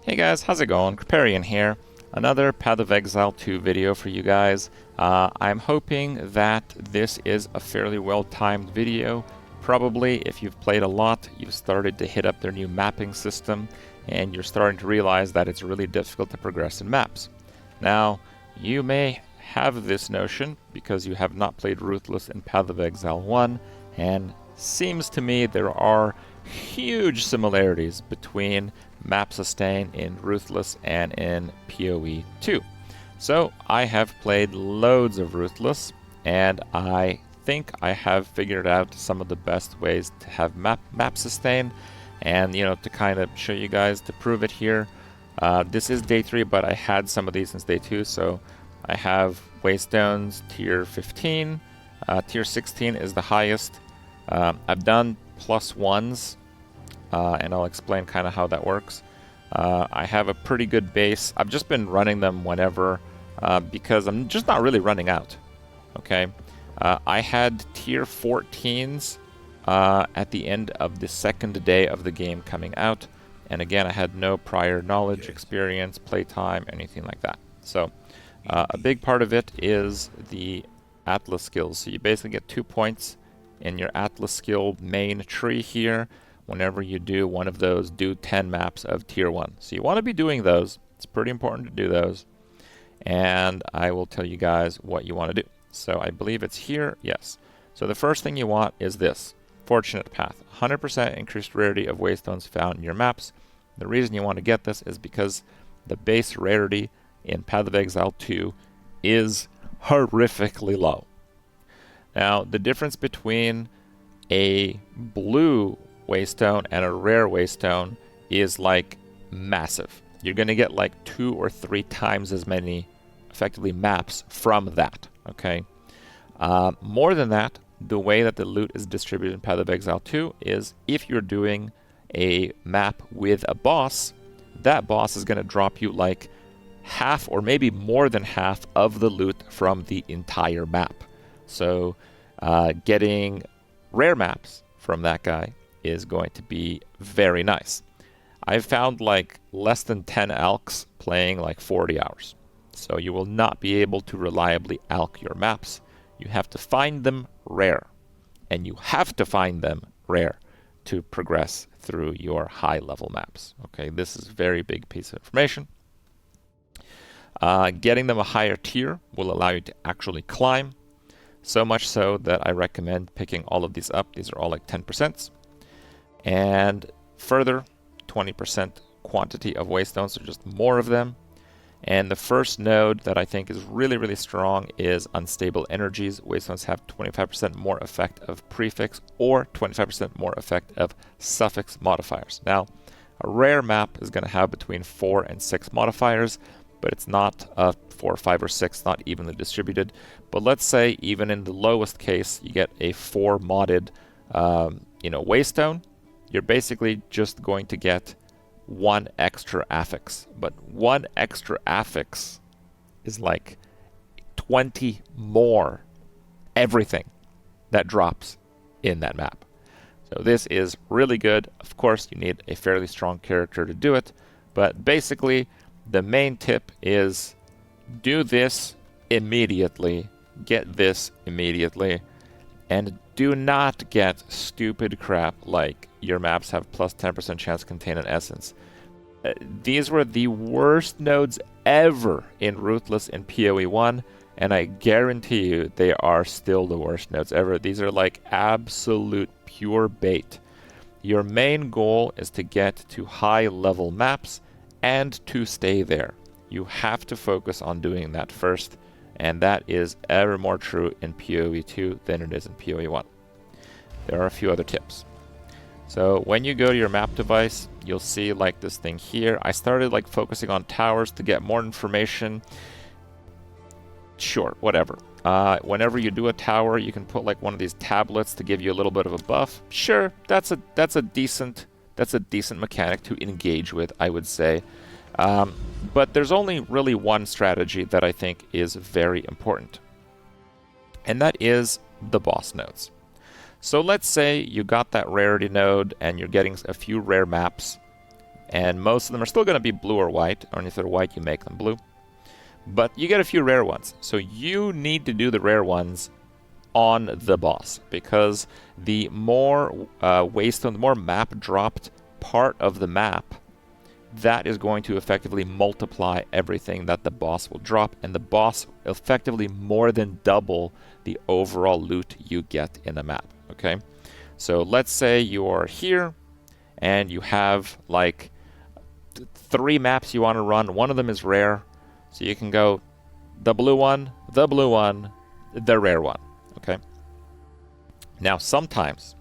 Hey guys, how's it going? Kripparrian here. Another Path of Exile 2 video for you guys. I'm hoping that this is a fairly well-timed video. Probably, if you've played a lot, you've started to hit up their new mapping system, and you're starting to realize that it's really difficult to progress in maps. Now, you may have this notion because you have not played Ruthless in Path of Exile 1, and seems to me there are huge similarities between map sustain in Ruthless and in PoE2. So I have played loads of Ruthless, and I think I have figured out some of the best ways to have map sustain, and to kind of show you guys to prove it here. This is day 3, but I had some of these since day 2, so I have waystones tier 15, tier 16 is the highest. I've done +1s, and I'll explain kind of how that works. I have a pretty good base. I've just been running them whenever, because I'm just not really running out. Okay, I had tier 14s at the end of the second day of the game coming out, and again I had no prior knowledge, experience, playtime, anything like that. So a big part of it is the Atlas skills. So you basically get 2 points in your Atlas skill main tree here. Whenever you do one of those, do 10 maps of tier 1. So you want to be doing those. It's pretty important to do those. And I will tell you guys what you want to do. So I believe it's here. Yes. So the first thing you want is this. Fortunate Path. 100% increased rarity of waystones found in your maps. The reason you want to get this is because the base rarity in Path of Exile 2 is horrifically low. Now, the difference between a blue waystone and a rare waystone is like massive. You're going to get like 2 or 3 times as many effectively maps from that. Okay, more than that, the way that the loot is distributed in Path of Exile 2 is if you're doing a map with a boss, that boss is going to drop you like half or maybe more than half of the loot from the entire map. So getting rare maps from that guy is going to be very nice. I've found like less than 10 alks playing like 40 hours. So you will not be able to reliably alk your maps. You have to find them rare. And you have to find them rare to progress through your high level maps. Okay, this is a very big piece of information. Getting them a higher tier will allow you to actually climb. So much so that I recommend picking all of these up. These are all like 10%. And further, 20% quantity of waystones, so just more of them. And the first node that I think is really, really strong is unstable energies. Waystones have 25% more effect of prefix or 25% more effect of suffix modifiers. Now, a rare map is going to have between 4 and 6 modifiers, but it's not 4, 5, or 6, not evenly distributed. But let's say even in the lowest case, you get a 4 modded, waystone. You're basically just going to get 1 extra affix. But 1 extra affix is like 20 more everything that drops in that map. So this is really good. Of course, you need a fairly strong character to do it. But basically, the main tip is do this immediately. Get this immediately. And do not get stupid crap like your maps have plus 10% chance to contain an essence. These were the worst nodes ever in Ruthless in PoE1, and I guarantee you they are still the worst nodes ever. These are like absolute pure bait. Your main goal is to get to high level maps and to stay there. You have to focus on doing that first. And that is ever more true in PoE2 than it is in PoE1. There are a few other tips. So when you go to your map device, you'll see like this thing here. I started like focusing on towers to get more information. Sure, whatever. Whenever you do a tower, you can put like one of these tablets to give you a little bit of a buff. Sure, that's a decent mechanic to engage with, I would say. But there's only really one strategy that I think is very important, and that is the boss nodes. So let's say you got that rarity node and you're getting a few rare maps. and most of them are still going to be blue or white, or if they're white, you make them blue. But you get a few rare ones, so you need to do the rare ones on the boss, because the more waystone, the more map dropped part of the map, that is going to effectively multiply everything that the boss will drop, and the boss effectively more than double the overall loot you get in the map. Okay, so let's say you are here and you have like 3 maps you want to run. One of them is rare, so you can go the blue one, the rare one. Okay, now sometimes,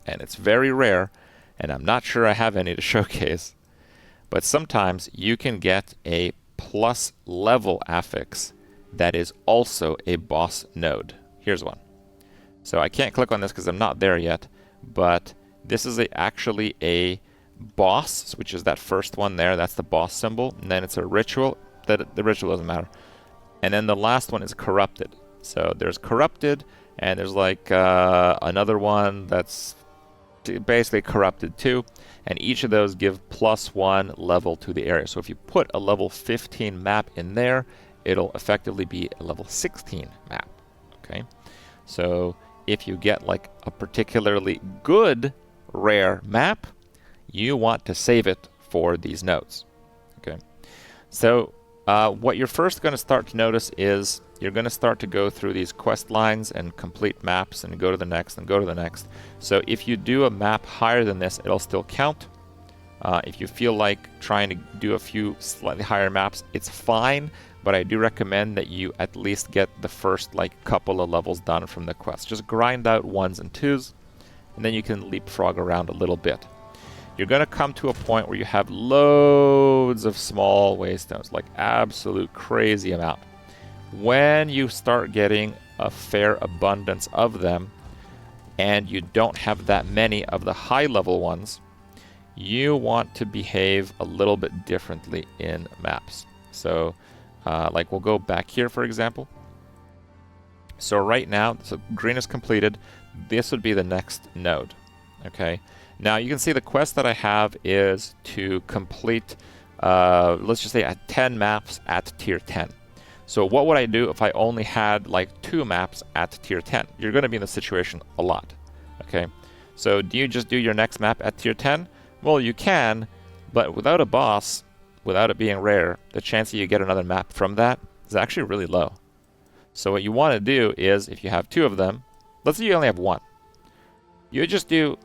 and it's very rare, and I'm not sure I have any to showcase, but sometimes you can get a plus level affix that is also a boss node. Here's one. So I can't click on this because I'm not there yet, but this is actually a boss, which is that first one there. That's the boss symbol. And then it's a ritual. The ritual doesn't matter. And then the last one is corrupted. So there's corrupted, and there's like another one that's basically corrupted too. And each of those give +1 level to the area. So if you put a level 15 map in there, it'll effectively be a level 16 map. Okay, so if you get like a particularly good rare map, you want to save it for these nodes. Okay, so what you're first going to start to notice is you're going to start to go through these quest lines and complete maps and go to the next and go to the next. So if you do a map higher than this, it'll still count. If you feel like trying to do a few slightly higher maps, it's fine, but I do recommend that you at least get the first like couple of levels done from the quest. Just grind out 1s and 2s, and then you can leapfrog around a little bit. You're going to come to a point where you have loads of small waystones, like absolute crazy amount. When you start getting a fair abundance of them, and you don't have that many of the high level ones, you want to behave a little bit differently in maps. So like we'll go back here, for example. So right now, so green is completed. This would be the next node. Okay. Now you can see the quest that I have is to complete, let's just say 10 maps at tier 10. So what would I do if I only had like 2 maps at tier 10? You're going to be in this situation a lot. Okay. So do you just do your next map at tier 10? Well, you can, but without a boss, without it being rare, the chance that you get another map from that is actually really low. So what you want to do is, if you have 2 of them, let's say you only have 1. You just do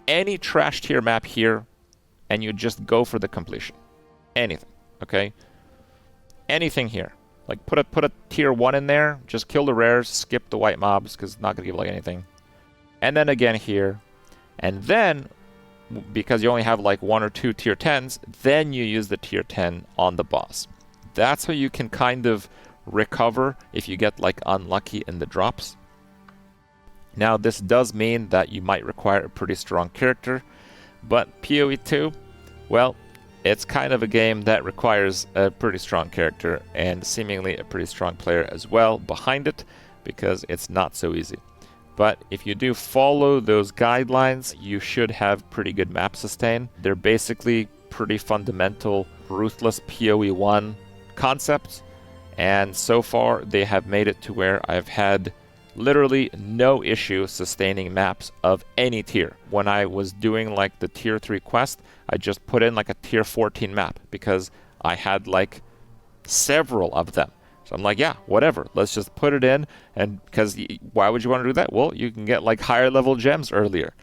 any trash tier map here, and you just go for the completion. Anything, okay? Anything here. Like put a tier 1 in there, just kill the rares, skip the white mobs, because it's not going to give like anything. And then again here. And then, because you only have like 1 or 2 tier 10s, then you use the tier 10 on the boss. That's how you can kind of recover if you get like unlucky in the drops. Now this does mean that you might require a pretty strong character, but PoE2, well, it's kind of a game that requires a pretty strong character and seemingly a pretty strong player as well behind it, because it's not so easy. But if you do follow those guidelines, you should have pretty good map sustain. They're basically pretty fundamental, ruthless PoE1 concepts, and so far they have made it to where I've had literally no issue sustaining maps of any tier. When I was doing like the tier 3 quest, I just put in like a tier 14 map because I had like several of them. So I'm like, yeah, whatever, let's just put it in. And because why would you want to do that? Well, you can get like higher level gems earlier.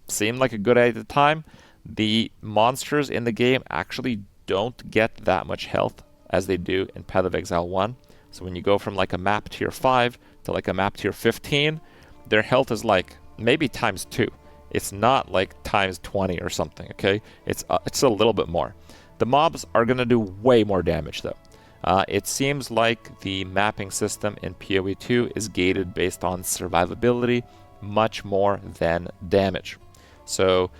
Seemed like a good idea at the time. The monsters in the game actually don't get that much health as they do in Path of Exile 1. So when you go from like a map tier 5 to like a map tier 15, their health is like maybe times 2. It's not like times 20 or something, okay? It's a little bit more. The mobs are going to do way more damage though. It seems like the mapping system in PoE2 is gated based on survivability much more than damage. So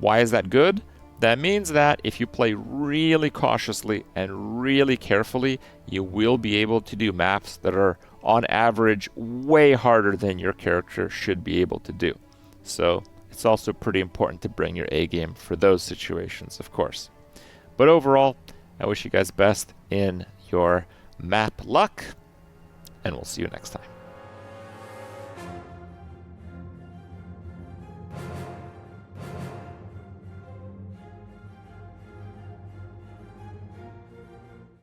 why is that good? That means that if you play really cautiously and really carefully, you will be able to do maps that are on average way harder than your character should be able to do. So it's also pretty important to bring your A game for those situations, of course. But overall, I wish you guys best in your map luck, and we'll see you next time.